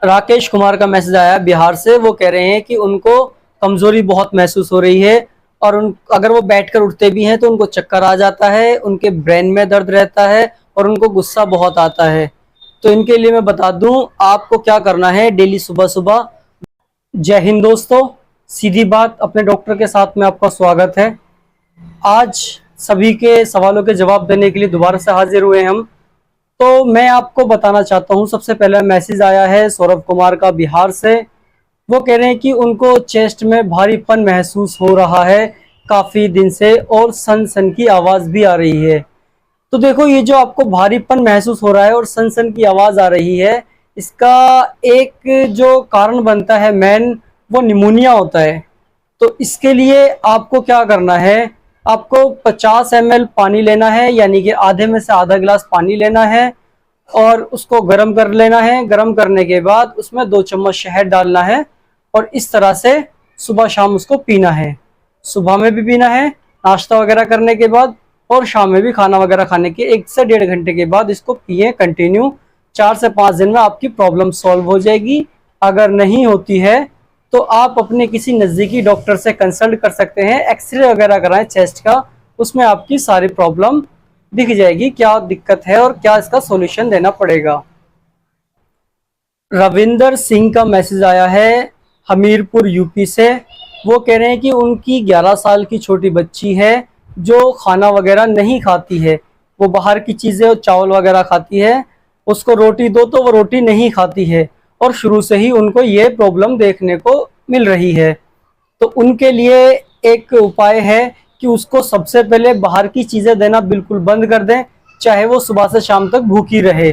राकेश कुमार का मैसेज आया बिहार से। वो कह रहे हैं कि उनको कमजोरी बहुत महसूस हो रही है और अगर वो बैठकर उठते भी हैं तो उनको चक्कर आ जाता है, उनके ब्रेन में दर्द रहता है और उनको गुस्सा बहुत आता है। तो इनके लिए मैं बता दूं आपको क्या करना है डेली सुबह सुबह। जय हिंद दोस्तों, सीधी बात अपने डॉक्टर के साथ में आपका स्वागत है। आज सभी के सवालों के जवाब देने के लिए दोबारा से हाजिर हुए हम। तो मैं आपको बताना चाहता हूं, सबसे पहले मैसेज आया है सौरभ कुमार का बिहार से। वो कह रहे हैं कि उनको चेस्ट में भारीपन महसूस हो रहा है काफ़ी दिन से और सन सन की आवाज़ भी आ रही है। तो देखो, ये जो आपको भारीपन महसूस हो रहा है और सन सन की आवाज़ आ रही है, इसका एक जो कारण बनता है मेन, वो निमोनिया होता है। तो इसके लिए आपको क्या करना है, आपको 50 ml पानी लेना है, यानी कि आधे में से आधा गिलास पानी लेना है और उसको गर्म कर लेना है। गर्म करने के बाद उसमें 2 चम्मच शहद डालना है और इस तरह से सुबह शाम उसको पीना है। सुबह में भी पीना है नाश्ता वगैरह करने के बाद, और शाम में भी खाना वगैरह खाने के 1 से 1.5 घंटे के बाद इसको पिए कंटिन्यू। 4 से 5 दिन में आपकी प्रॉब्लम सॉल्व हो जाएगी। अगर नहीं होती है तो आप अपने किसी नज़दीकी डॉक्टर से कंसल्ट कर सकते हैं, एक्सरे वगैरह कराएं चेस्ट का, उसमें आपकी सारी प्रॉब्लम दिख जाएगी, क्या दिक्कत है और क्या इसका सॉल्यूशन देना पड़ेगा। रविंदर सिंह का मैसेज आया है हमीरपुर यूपी से। वो कह रहे हैं कि उनकी 11 साल की छोटी बच्ची है जो खाना वगैरह नहीं खाती है, वो बाहर की चीज़ें और चावल वगैरह खाती है। उसको रोटी दो तो वो रोटी नहीं खाती है और शुरू से ही उनको ये प्रॉब्लम देखने को मिल रही है। तो उनके लिए एक उपाय है कि उसको सबसे पहले बाहर की चीज़ें देना बिल्कुल बंद कर दें, चाहे वो सुबह से शाम तक भूखी रहे।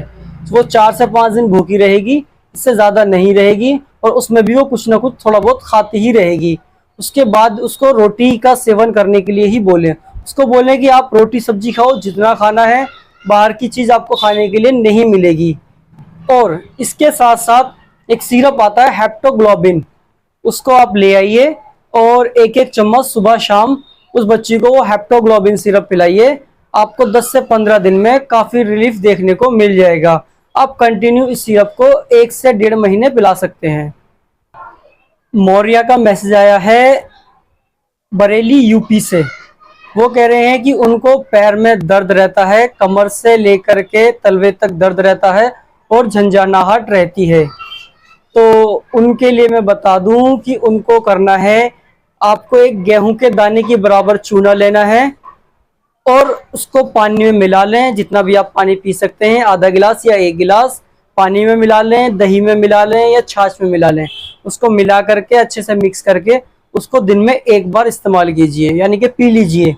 वो 4 से 5 दिन भूखी रहेगी, इससे ज़्यादा नहीं रहेगी, और उसमें भी वो कुछ ना कुछ थोड़ा बहुत खाती ही रहेगी। उसके बाद उसको रोटी का सेवन करने के लिए ही बोलें। उसको बोलें कि आप रोटी सब्जी खाओ जितना खाना है, बाहर की चीज़ आपको खाने के लिए नहीं मिलेगी। और इसके साथ साथ एक सिरप आता है हेप्टोग्लोबिन, उसको आप ले आइए और 1-1 चम्मच सुबह शाम उस बच्ची को वो हेप्टोग्लोबिन सिरप पिलाइए। आपको 10 से 15 दिन में काफ़ी रिलीफ देखने को मिल जाएगा। आप कंटिन्यू इस सिरप को 1 से 1.5 महीने पिला सकते हैं। मौर्या का मैसेज आया है बरेली यूपी से। वो कह रहे हैं कि उनको पैर में दर्द रहता है, कमर से लेकर के तलवे तक दर्द रहता है और झंझनाहट रहती है। तो उनके लिए मैं बता दूं कि उनको करना है, आपको एक गेहूं के दाने की बराबर चूना लेना है और उसको पानी में मिला लें। जितना भी आप पानी पी सकते हैं, आधा गिलास या 1 गिलास पानी में मिला लें, दही में मिला लें या छाछ में मिला लें। उसको मिला करके अच्छे से मिक्स करके उसको दिन में 1 बार इस्तेमाल कीजिए, यानी कि पी लीजिए।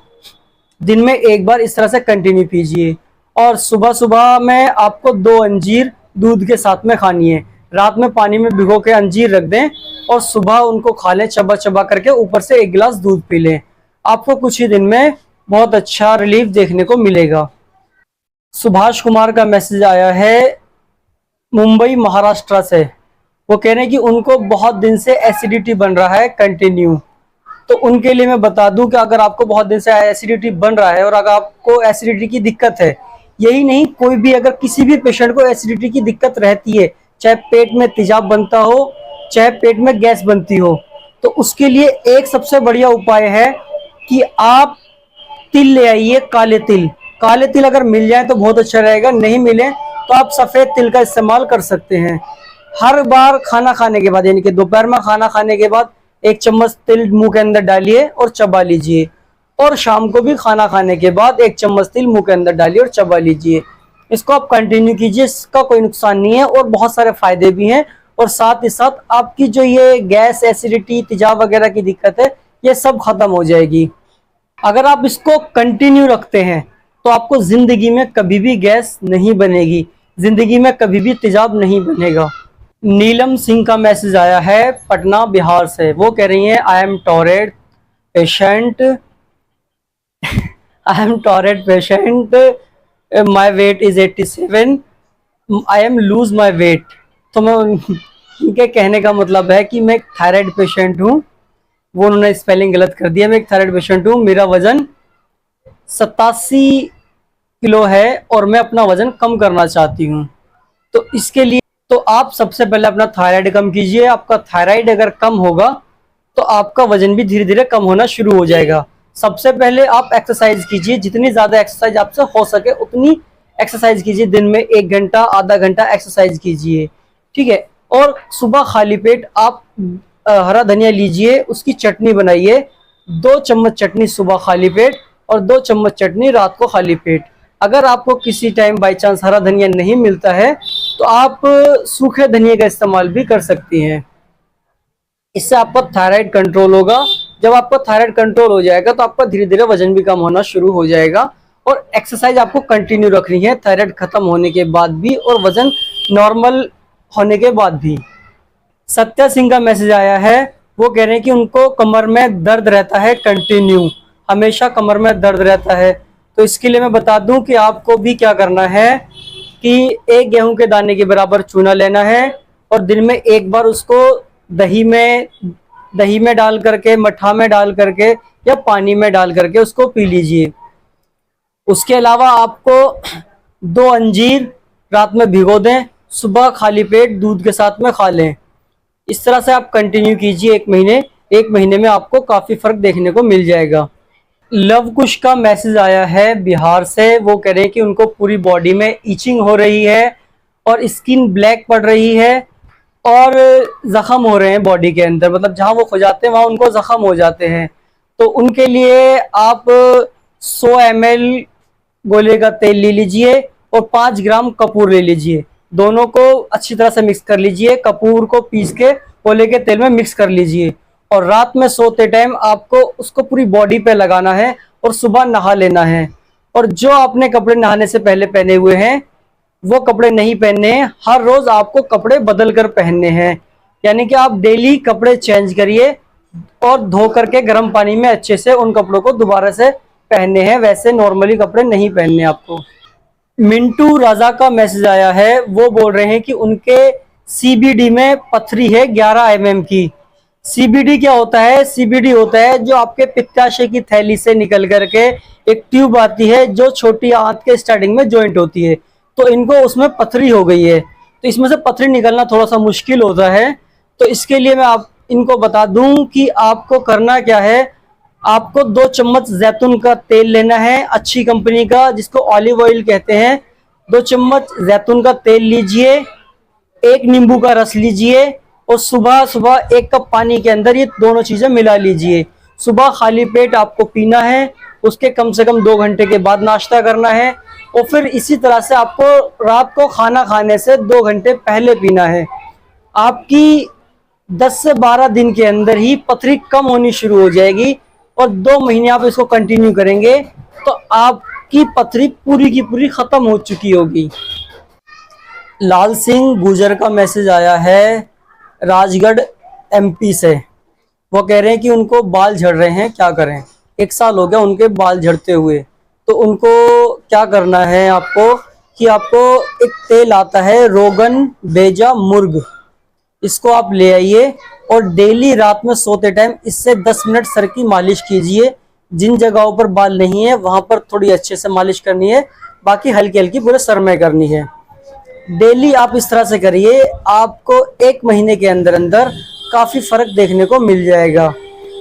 दिन में 1 बार इस तरह से कंटिन्यू कीजिए। और सुबह सुबह में आपको 2 अंजीर दूध के साथ में खानी है। रात में पानी में भिगो के अंजीर रख दें और सुबह उनको खा लें चबा चबा करके, ऊपर से 1 गिलास दूध पी लें। आपको कुछ ही दिन में बहुत अच्छा रिलीफ देखने को मिलेगा। सुभाष कुमार का मैसेज आया है मुंबई महाराष्ट्र से। वो कह रहे हैं कि उनको बहुत दिन से एसिडिटी बन रहा है कंटिन्यू। तो उनके लिए मैं बता दूं कि अगर आपको बहुत दिन से एसिडिटी बन रहा है और अगर आपको एसिडिटी की दिक्कत है, यही नहीं कोई भी अगर किसी भी पेशेंट को एसिडिटी की दिक्कत रहती है, चाहे पेट में तेजाब बनता हो, चाहे पेट में गैस बनती हो, तो उसके लिए एक सबसे बढ़िया उपाय है कि आप तिल ले आइए, काले तिल। काले तिल अगर मिल जाए तो बहुत अच्छा रहेगा, नहीं मिले तो आप सफ़ेद तिल का इस्तेमाल कर सकते हैं। हर बार खाना खाने के बाद, यानी कि दोपहर में खाना खाने के बाद 1 चम्मच तिल मुंह के अंदर डालिए और चबा लीजिए, और शाम को भी खाना खाने के बाद 1 चम्मच तिल मुंह के अंदर डालिए और चबा लीजिए। इसको आप कंटिन्यू कीजिए, इसका कोई नुकसान नहीं है और बहुत सारे फायदे भी हैं। और साथ ही साथ आपकी जो ये गैस, एसिडिटी, तेजाब वगैरह की दिक्कत है, ये सब खत्म हो जाएगी। अगर आप इसको कंटिन्यू रखते हैं तो आपको जिंदगी में कभी भी गैस नहीं बनेगी, जिंदगी में कभी भी तेजाब नहीं बनेगा। नीलम सिंह का मैसेज आया है पटना बिहार से। वो कह रही हैं I am thyroid patient, my weight is 87, I am lose my weight. तो मैं उनके कहने का मतलब है कि मैं एक थायराइड पेशेंट हूँ। वो उन्होंने स्पेलिंग गलत कर दिया। मैं एक थायराइड पेशेंट हूँ, मेरा वजन 87 किलो है और मैं अपना वजन कम करना चाहती हूँ। तो इसके लिए तो आप सबसे पहले अपना थायराइड कम कीजिए। आपका थायराइड अगर कम होगा तो आपका वजन भी धीरे धीरे कम होना शुरू हो जाएगा। सबसे पहले आप एक्सरसाइज कीजिए, जितनी ज़्यादा एक्सरसाइज आपसे हो सके उतनी एक्सरसाइज कीजिए। दिन में 1 घंटा आधा घंटा एक्सरसाइज कीजिए, ठीक है। और सुबह खाली पेट आप हरा धनिया लीजिए, उसकी चटनी बनाइए। 2 चम्मच चटनी सुबह खाली पेट और 2 चम्मच चटनी रात को खाली पेट। अगर आपको किसी टाइम बाई चांस हरा धनिया नहीं मिलता है तो आप सूखे धनिया का इस्तेमाल भी कर सकती हैं। इससे आपका थायराइड कंट्रोल होगा। जब आपका थायराइड कंट्रोल हो जाएगा तो आपका धीरे धीरे वजन भी कम होना शुरू हो जाएगा। और एक्सरसाइज आपको कंटिन्यू रखनी है थायराइड खत्म होने के बाद भी और वजन नॉर्मल होने के बाद भी। सत्या सिंह का मैसेज आया है, वो कह रहे हैं कि उनको कमर में दर्द रहता है, कंटिन्यू हमेशा कमर में दर्द रहता है। तो इसके लिए मैं बता दूं कि आपको भी क्या करना है कि 1 गेहूं के दाने के बराबर चूना लेना है और दिन में 1 बार उसको दही में डाल करके, मट्ठा में डाल करके या पानी में डाल करके उसको पी लीजिए। उसके अलावा आपको 2 अंजीर रात में भिगो दें, सुबह खाली पेट दूध के साथ में खा लें। इस तरह से आप कंटिन्यू कीजिए 1 महीने। 1 महीने में आपको काफ़ी फ़र्क देखने को मिल जाएगा। लव कुश का मैसेज आया है बिहार से, वो कह रहे हैं कि उनको पूरी बॉडी में ईचिंग हो रही है और स्किन ब्लैक पड़ रही है और ज़ख़म हो रहे हैं बॉडी के अंदर, मतलब जहाँ वो खुजाते हैं वहाँ उनको ज़ख़म हो जाते हैं। तो उनके लिए आप 100 ml गोले का तेल ले लीजिए और 5 ग्राम कपूर ले लीजिए। दोनों को अच्छी तरह से मिक्स कर लीजिए। कपूर को पीस के गोले के तेल में मिक्स कर लीजिए और रात में सोते टाइम आपको उसको पूरी बॉडी पे लगाना है और सुबह नहा लेना है। और जो आपने कपड़े नहाने से पहले पहने हुए हैं वो कपड़े नहीं पहनने हैं। हर रोज आपको कपड़े बदल कर पहनने हैं, यानी कि आप डेली कपड़े चेंज करिए और धो करके गर्म पानी में अच्छे से उन कपड़ों को दोबारा से पहनने हैं। वैसे नॉर्मली कपड़े नहीं पहनने आपको। मिंटू राजा का मैसेज आया है, वो बोल रहे हैं कि उनके सीबीडी में पथरी है 11 mm की। सीबीडी क्या होता है? सीबीडी होता है जो आपके पित्ताशय की थैली से निकल करके एक ट्यूब आती है जो छोटी आंत के स्टार्टिंग में जॉइंट होती है। तो इनको उसमें पथरी हो गई है, तो इसमें से पथरी निकलना थोड़ा सा मुश्किल होता है। तो इसके लिए मैं इनको बता दूं कि आपको करना क्या है। आपको 2 चम्मच जैतून का तेल लेना है, अच्छी कंपनी का, जिसको ऑलिव ऑयल कहते हैं। 2 चम्मच जैतून का तेल लीजिए, 1 नींबू का रस लीजिए और सुबह सुबह 1 कप पानी के अंदर ये दोनों चीजें मिला लीजिए। सुबह खाली पेट आपको पीना है, उसके कम से कम 2 घंटे के बाद नाश्ता करना है और फिर इसी तरह से आपको रात को खाना खाने से 2 घंटे पहले पीना है। आपकी 10 से 12 दिन के अंदर ही पथरी कम होनी शुरू हो जाएगी और 2 महीने आप इसको कंटिन्यू करेंगे तो आपकी पथरी पूरी की पूरी खत्म हो चुकी होगी। लाल सिंह गुजर का मैसेज आया है राजगढ़ एमपी से। वो कह रहे हैं कि उनको बाल झड़ रहे हैं, क्या करें? 1 साल हो गया उनके बाल झड़ते हुए। तो उनको क्या करना है आपको कि आपको एक तेल आता है रोगन बेजा मुर्ग, इसको आप ले आइए और डेली रात में सोते टाइम इससे 10 मिनट सर की मालिश कीजिए। जिन जगहों पर बाल नहीं है वहां पर थोड़ी अच्छे से मालिश करनी है, बाकी हल्की हल्की पूरे सर में करनी है। डेली आप इस तरह से करिए, आपको 1 महीने के अंदर अंदर काफ़ी फ़र्क देखने को मिल जाएगा।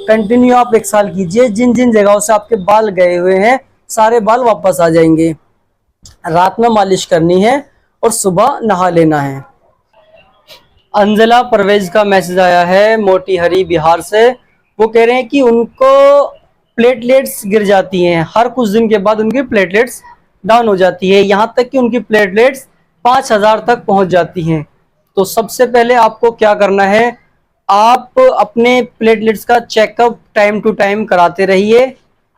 कंटिन्यू आप 1 साल कीजिए। जिन जिन जगहों से आपके बाल गए हुए हैं सारे बाल वापस आ जाएंगे। रात में मालिश करनी है और सुबह नहा लेना है। अंजला परवेज का मैसेज आया है मोटी हरी बिहार से। वो कह रहे हैं कि उनको प्लेटलेट्स गिर जाती हैं, हर कुछ दिन के बाद उनकी प्लेटलेट्स डाउन हो जाती है, यहाँ तक कि उनकी प्लेटलेट्स 5000 तक पहुंच जाती हैं। तो सबसे पहले आपको क्या करना है, आप अपने प्लेटलेट्स का चेकअप टाइम टू टाइम कराते रहिए।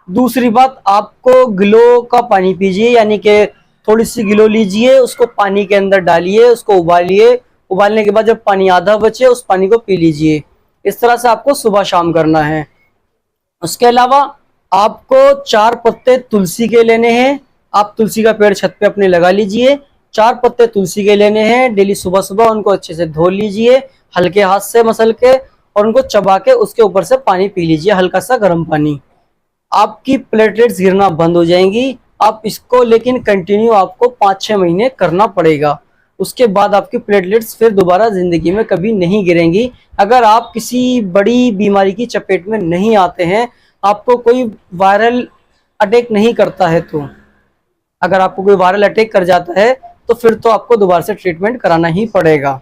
दूसरी बात, आपको गिलो का पानी पीजिए, यानी कि थोड़ी सी गिलो लीजिए, उसको पानी के अंदर डालिए, उसको उबालिए। उबालने के बाद जब पानी आधा बचे उस पानी को पी लीजिए। इस तरह से आपको सुबह शाम करना है। उसके अलावा आपको 4 पत्ते तुलसी के लेने हैं। आप तुलसी का पेड़ छत पे अपने लगा लीजिए। 4 पत्ते तुलसी के लेने हैं। डेली सुबह सुबह उनको अच्छे से धो लीजिए, हल्के हाथ से मसल के, और उनको चबा के उसके ऊपर से पानी पी लीजिए, हल्का सा गर्म पानी। आपकी प्लेटलेट्स गिरना बंद हो जाएंगी। आप इसको लेकिन कंटिन्यू आपको 5-6 महीने करना पड़ेगा। उसके बाद आपके प्लेटलेट्स फिर दोबारा ज़िंदगी में कभी नहीं गिरेंगी। अगर आप किसी बड़ी बीमारी की चपेट में नहीं आते हैं, आपको कोई वायरल अटैक नहीं करता है, तो अगर आपको कोई वायरल अटैक कर जाता है तो फिर तो आपको दोबारा से ट्रीटमेंट कराना ही पड़ेगा।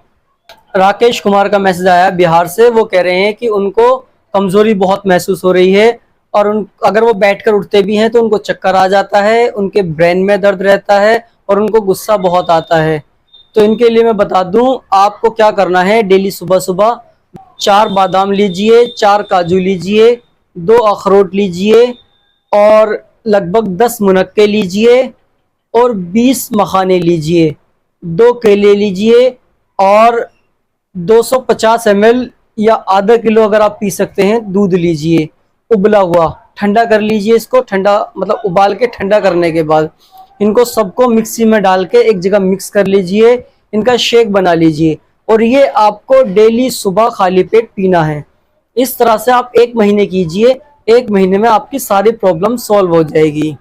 राकेश कुमार का मैसेज आया बिहार से। वो कह रहे हैं कि उनको कमज़ोरी बहुत महसूस हो रही है और अगर वो बैठकर उठते भी हैं तो उनको चक्कर आ जाता है, उनके ब्रेन में दर्द रहता है और उनको गुस्सा बहुत आता है। तो इनके लिए मैं बता दूं, आपको क्या करना है, डेली सुबह सुबह 4 बादाम लीजिए, 4 काजू लीजिए, 2 अखरोट लीजिए और लगभग 10 मुनक्के लीजिए और 20 मखाने लीजिए, 2 केले लीजिए और 250 ml या आधा किलो अगर आप पी सकते हैं दूध लीजिए, उबला हुआ। ठंडा कर लीजिए इसको, ठंडा मतलब उबाल के ठंडा करने के बाद इनको सबको मिक्सी में डाल के एक जगह मिक्स कर लीजिए, इनका शेक बना लीजिए और ये आपको डेली सुबह खाली पेट पीना है। इस तरह से आप 1 महीने कीजिए, 1 महीने में आपकी सारी प्रॉब्लम सॉल्व हो जाएगी।